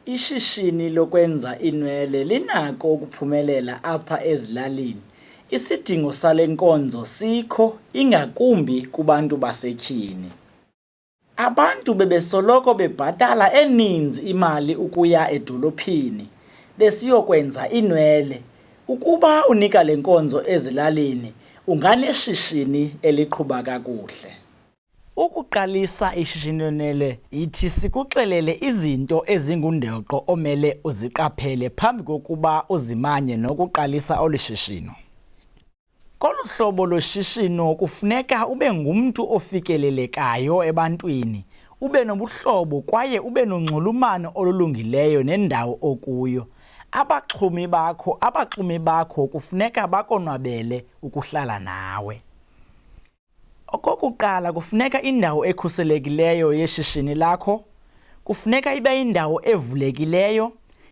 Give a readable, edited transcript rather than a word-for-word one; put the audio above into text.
Ishishini lokwenza iinwele linako ukuphumelela apha ezilalini. Isidingo sale nkonzo sikho, ingakumbi kubantu basetyhini. Abantu bebesoloko bebhatala eninzi imali ukuya edolophini besiyokwenza iinwele. Ukuba unika le nkonzo ezilalini, unganeshishini eliqhuba kakuhle. Ukuqalisa ishishini lonwele yithi sikuxelele izinto ezingundoqo omele uziqaphele phambi kokuba uzimanye nokuqalisa olu shishino. Kolu hlobo loshishino kufuneka ube ngumntu ofikelelekayo ebantwini, ube nobuhlobo kwaye ube nonxulumano olulungileyo nendawo okuyo. Abaxumi bakho kufuneka bakonwabele ukuhlala nawe. Okokuqala, kufuneka indawo ekhuselekileyo yeshishini lakho. Kufuneka ibe yindawo evulekileyo,